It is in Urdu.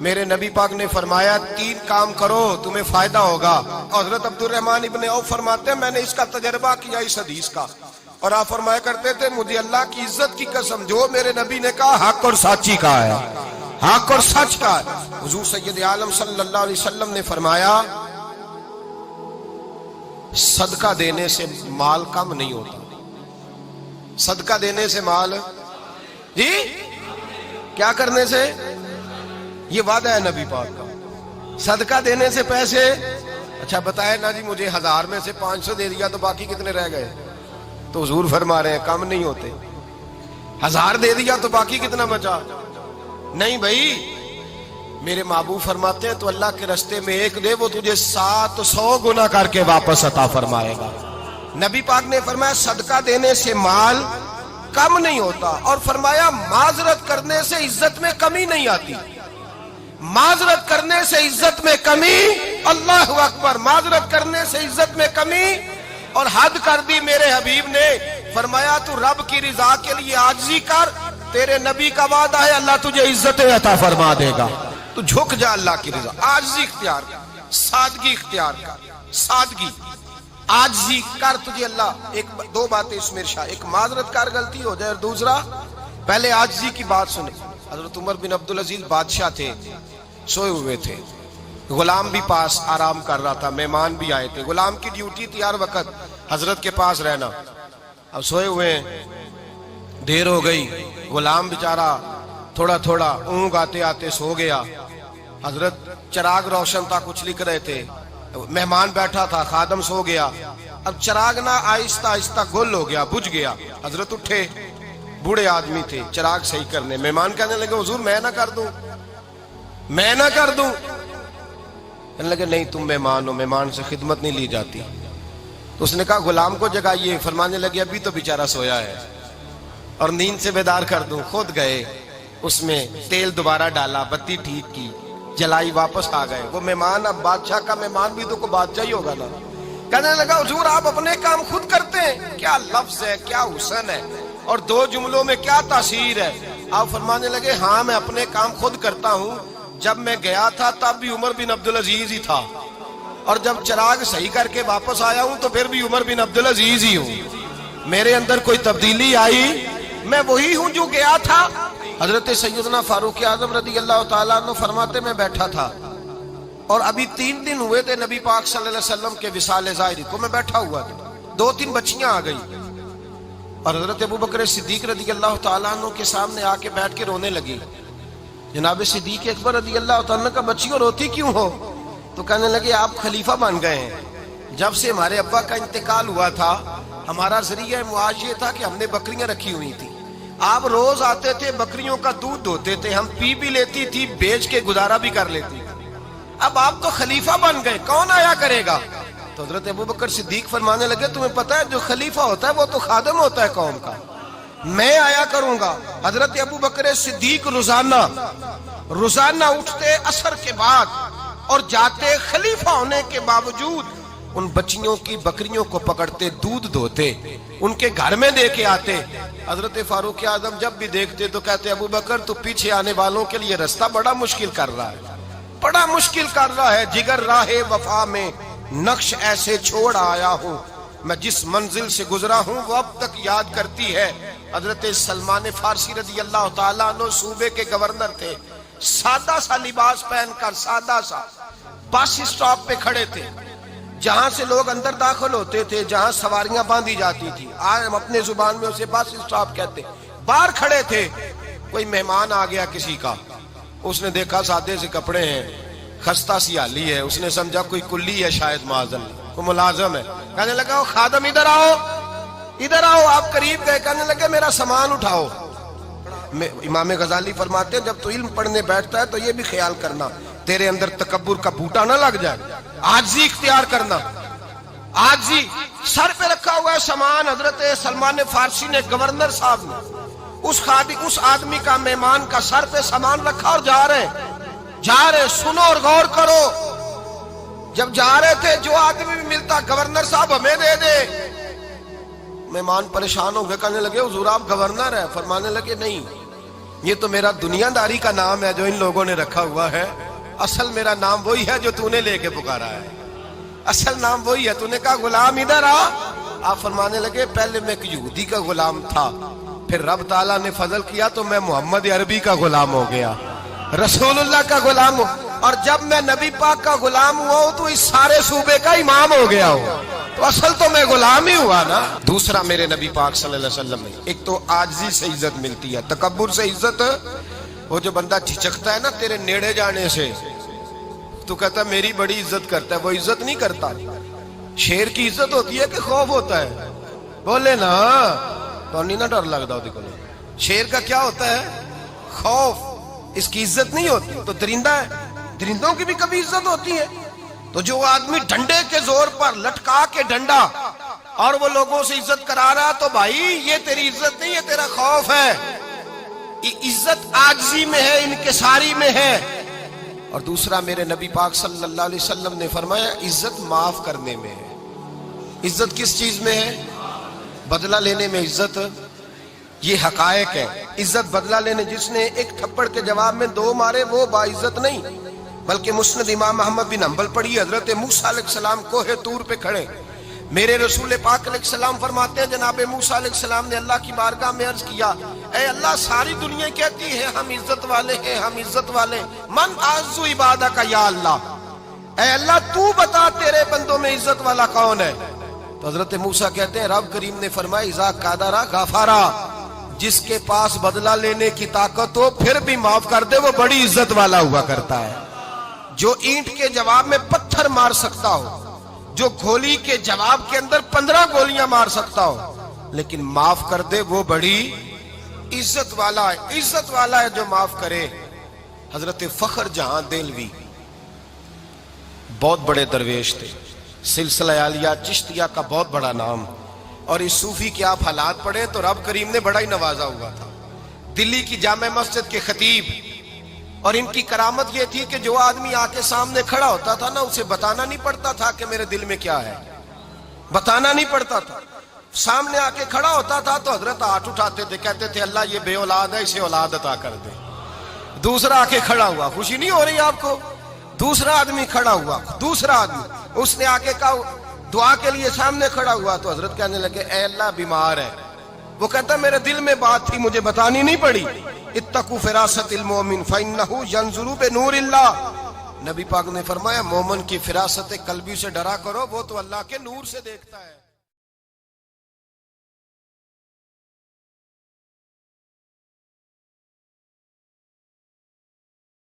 میرے نبی پاک نے فرمایا 3 کام کرو تمہیں فائدہ ہوگا. حضرت عبدالرحمن ابن عوف فرماتے ہیں میں نے اس کا تجربہ کیا اس حدیث کا, اور آپ فرمایا کرتے تھے مجھے اللہ کی عزت کی قسم جو میرے نبی نے کہا حق اور سچی کا ہے, حق اور سچ کا ہے. حضور سید عالم صلی اللہ علیہ وسلم نے فرمایا صدقہ دینے سے مال کم نہیں ہوتا. صدقہ دینے سے مال جی کیا کرنے سے, یہ وعدہ ہے نبی پاک کا. صدقہ دینے سے پیسے, اچھا بتائے نا جی مجھے 1000 میں سے 500 دے دیا تو باقی کتنے رہ گئے؟ تو حضور فرما رہے ہیں کم نہیں ہوتے. 1000 دے دیا تو باقی کتنا بچا؟ نہیں بھائی, میرے محبوب فرماتے ہیں تو اللہ کے راستے میں 1 دے وہ تجھے 700 گنا کر کے واپس عطا فرمائے گا. نبی پاک نے فرمایا صدقہ دینے سے مال کم نہیں ہوتا, اور فرمایا معذرت کرنے سے عزت میں کمی نہیں آتی. معذرت کرنے سے عزت میں کمی, اللہ اکبر, معذرت کرنے سے عزت میں کمی. اور حد کر دی میرے حبیب نے, فرمایا تو رب کی رضا کے لیے عاجزی کر, تیرے نبی کا وعدہ ہے اللہ تجھے عزت عطا فرما دے گا. تو جھک جا اللہ کی رضا, عاجزی اختیار کر, سادگی اختیار کر, سادگی عاجزی کر, تجھے اللہ 2 باتیں اس میں ارشاد, ایک معذرت کر غلطی ہو جائے, اور دوسرا پہلے عاجزی کی بات سنیں. حضرت عمر بن عبدالعزیز بادشاہ تھے, سوئے ہوئے تھے, غلام بھی پاس آرام کر رہا تھا, مہمان بھی آئے تھے. غلام کی ڈیوٹی تھی ہر وقت حضرت کے پاس رہنا. اب سوئے ہوئے ہیں, دیر ہو گئی, غلام بیچارہ تھوڑا تھوڑا اونگ آتے آتے سو گیا. حضرت چراغ روشن تھا, کچھ لکھ رہے تھے, مہمان بیٹھا تھا, خادم سو گیا. اب چراغ نہ آہستہ آہستہ گل ہو گیا, بجھ گیا. حضرت اٹھے, بوڑھے آدمی تھے, چراغ صحیح کرنے. مہمان کہنے لگے حضور میں نہ کر دوں, میں نہ کر دوں. کہنے لگے نہیں تم مہمان ہو, مہمان سے خدمت نہیں لی جاتی. تو اس نے کہا غلام کو جگائیے. فرمانے لگے ابھی تو بیچارہ سویا ہے اور نیند سے بیدار کر دوں. خود گئے, اس میں تیل دوبارہ ڈالا, بتی ٹھیک کی, جلائی, واپس آ گئے. وہ مہمان, اب بادشاہ کا مہمان بھی تو کوئی بادشاہ ہی ہوگا نا. کہنے لگا حضور آپ اپنے کام خود کرتے ہیں, کیا لفظ ہے, کیا حسن ہے, اور 2 جملوں میں کیا تاثیر ہے. آپ فرمانے لگے ہاں میں اپنے کام خود کرتا ہوں. جب میں گیا تھا تب بھی عمر بن عبدالعزیز ہی تھا, اور جب چراغ صحیح کر کے واپس آیا ہوں تو پھر بھی عمر بن عبدالعزیز ہی ہوں. میرے اندر کوئی تبدیلی آئی, میں وہی ہوں جو گیا تھا. حضرت سیدنا فاروق اعظم رضی اللہ تعالیٰ عنہ فرماتے میں بیٹھا تھا, اور ابھی 3 دن ہوئے تھے نبی پاک صلی اللہ علیہ وسلم کے وصال ظاہری کو. میں بیٹھا ہوا تھا, 2-3 بچیاں آ گئی, اور حضرت ابوبکر صدیق رضی اللہ تعالیٰ عنہ کے سامنے آ کے بیٹھ کے رونے لگی. جناب صدیق اکبر رضی اللہ تعالیٰ عنہ کا بچیوں روتی کیوں ہو؟ تو کہنے لگے آپ خلیفہ بن گئے ہیں. جب سے ہمارے ابا کا انتقال ہوا تھا ہمارا ذریعہ معاش یہ تھا کہ ہم نے بکریاں رکھی ہوئی تھی. آپ روز آتے تھے, بکریوں کا دودھ دھوتے تھے, ہم پی بھی لیتی تھی, بیچ کے گزارا بھی کر لیتی تھی. اب آپ تو خلیفہ بن گئے, کون آیا کرے گا؟ تو حضرت ابوبکر صدیق فرمانے لگے تمہیں پتہ ہے جو خلیفہ ہوتا ہے وہ تو خادم ہوتا ہے قوم کا, میں آیا کروں گا. حضرت ابوبکر صدیق روزانہ اٹھتے عصر کے بعد اور جاتے, خلیفہ ہونے کے باوجود ان بچیوں کی بکریوں کو پکڑتے, دودھ دھوتے, ان کے گھر میں دے کے آتے. حضرت فاروق اعظم جب بھی دیکھتے تو کہتے ابوبکر تو پیچھے آنے والوں کے لیے راستہ بڑا مشکل کر رہا ہے, بڑا مشکل کر رہا ہے. جگر راہ وفا میں نقش ایسے چھوڑ آیا ہوں, میں جس منزل سے گزرا ہوں وہ اب تک یاد کرتی ہے. حضرت سلمان فارسی رضی اللہ تعالیٰ عنہ صوبے کے گورنر تھے, سادہ سا لباس پہن کر, سادہ سا, بس اسٹاپ پہ کھڑے تھے, جہاں سے لوگ اندر داخل ہوتے تھے, جہاں سواریاں باندھی جاتی تھی, آج ہم اپنے زبان میں اسے بس اسٹاپ کہتے. باہر کھڑے تھے, کوئی مہمان آ گیا کسی کا, اس نے دیکھا سادے سے کپڑے ہیں, خستہ سی حالی ہے, اس نے سمجھا کوئی کلی ہے شاید, معاذن کوئی ملازم ہے. کہنے لگا خادم ادھر آؤ, ادھر آؤ. آپ قریب گئے, کہنے لگے میرا سامان اٹھاؤ. امام غزالی فرماتے ہیں جب تو علم پڑھنے بیٹھتا ہے تو یہ بھی خیال کرنا تیرے اندر تکبر کا بوٹا نہ لگ جائے, عاجزی اختیار کرنا. عاجزی, سر پہ رکھا ہوا ہے سامان. حضرت سلمان فارسی نے, گورنر صاحب نے, اس آدمی کا, مہمان کا سر پہ سامان رکھا اور جا رہے. سنو اور غور کرو. جب جا رہے تھے جو آدمی بھی ملتا, گورنر صاحب ہمیں دے دے. مہمان پریشان ہو گئے, کہنے لگے حضور آپ گورنر ہیں؟ فرمانے لگے نہیں, یہ تو میرا دنیا داری کا نام ہے جو ان لوگوں نے رکھا ہوا ہے، اصل میرا نام وہی ہے جو تو نے لے کے پکارا ہے، اصل نام وہی ہے۔ تو نے کہا غلام ادھر آ، آپ فرمانے لگے پہلے میں ایک یہودی کا غلام تھا، پھر رب تعالیٰ نے فضل کیا تو میں محمد عربی کا غلام ہو گیا، رسول اللہ کا غلام ہوں، اور جب میں نبی پاک کا غلام ہوا ہوں تو اس سارے صوبے کا امام ہو گیا ہوں، تو اصل تو میں غلام ہی ہوا نا۔ دوسرا میرے نبی پاک صلی اللہ علیہ وسلم میں ایک تو عاجزی سے عزت ملتی ہے، تکبر سے عزت، وہ جو بندہ جھجکتا ہے نا تیرے نیڑے جانے سے، تو کہتا ہے میری بڑی عزت کرتا ہے، وہ عزت نہیں کرتا۔ شیر کی عزت ہوتی ہے کہ خوف ہوتا ہے؟ بولے نا تو نہیں نہ ڈر لگتا ہوتی کو۔ شیر کا کیا ہوتا ہے؟ خوف، اس کی عزت نہیں ہوتی۔ تو درندہ ہے، درندوں کی بھی کبھی عزت ہوتی ہے؟ تو جو آدمی ڈنڈے کے زور پر لٹکا کے ڈنڈا اور وہ لوگوں سے عزت کرا رہا، تو بھائی یہ تیری عزت نہیں، یہ تیرا خوف ہے۔ عزت عاجزی میں ہے، انکساری میں ہے۔ اور دوسرا میرے نبی پاک صلی اللہ علیہ وسلم نے فرمایا عزت معاف کرنے میں ہے۔ عزت کس چیز میں ہے؟ بدلہ لینے میں عزت، یہ حقائق ہے۔ عزت بدلہ لینے، جس نے ایک تھپڑ کے جواب میں 2 مارے وہ باعزت نہیں، بلکہ مسند امام احمد بن حنبل پڑھی، حضرت موسیٰ علیہ السلام کوہ طور پہ کھڑے، میرے رسول پاک علیہ السلام فرماتے ہیں جناب موسیٰ علیہ السلام نے اللہ کی بارگاہ میں عرض کیا، اے اللہ ساری دنیا کہتی ہے ہم عزت والے ہیں، ہم عزت والے، من اعز عبادک یا اللہ، اے اللہ تو بتا تیرے بندوں میں عزت والا کون ہے؟ تو حضرت موسیٰ کہتے ہیں رب کریم نے فرمایا اذا قادر غفارا، جس کے پاس بدلہ لینے کی طاقت ہو پھر بھی معاف کر دے وہ بڑی عزت والا ہوا کرتا ہے۔ جو اینٹ کے جواب میں پتھر مار سکتا ہو، جو گولی کے جواب کے اندر 15 گولیاں مار سکتا ہو، لیکن معاف کر دے وہ بڑی عزت والا ہے۔ عزت والا ہے جو معاف کرے۔ حضرت فخر جہاں دہلوی بہت بڑے درویش تھے، سلسلہ عالیہ چشتیہ کا بہت بڑا نام، اور اس صوفی کے آپ حالات پڑھیں تو رب کریم نے بڑا ہی نوازا ہوا تھا۔ دلی کی جامع مسجد کے خطیب، اور ان کی کرامت یہ تھی کہ جو آدمی آ کے سامنے کھڑا ہوتا تھا نا اسے بتانا نہیں پڑتا تھا کہ میرے دل میں کیا ہے، بتانا نہیں پڑتا تھا۔ سامنے آ کے کھڑا ہوتا تھا تو حضرت ہاتھ اٹھاتے تھے، کہتے تھے اللہ یہ بے اولاد ہے اسے اولاد عطا کر دے۔ دوسرا آ کے کھڑا ہوا، خوشی نہیں ہو رہی آپ کو؟ دوسرا آدمی کھڑا ہوا، دوسرا آدمی، اس نے آ کے کہا دعا کے لیے سامنے کھڑا ہوا تو حضرت کہنے لگے اے اللہ بیمار ہے، وہ کہتا میرے دل میں بات تھی مجھے بتانی نہیں پڑی، اتقوا فراست المومن فإنہ ینظر بنور اللہ، نبی پاک نے فرمایا مومن کی فراست قلبی سے ڈرا کرو، وہ تو اللہ کے نور سے دیکھتا ہے۔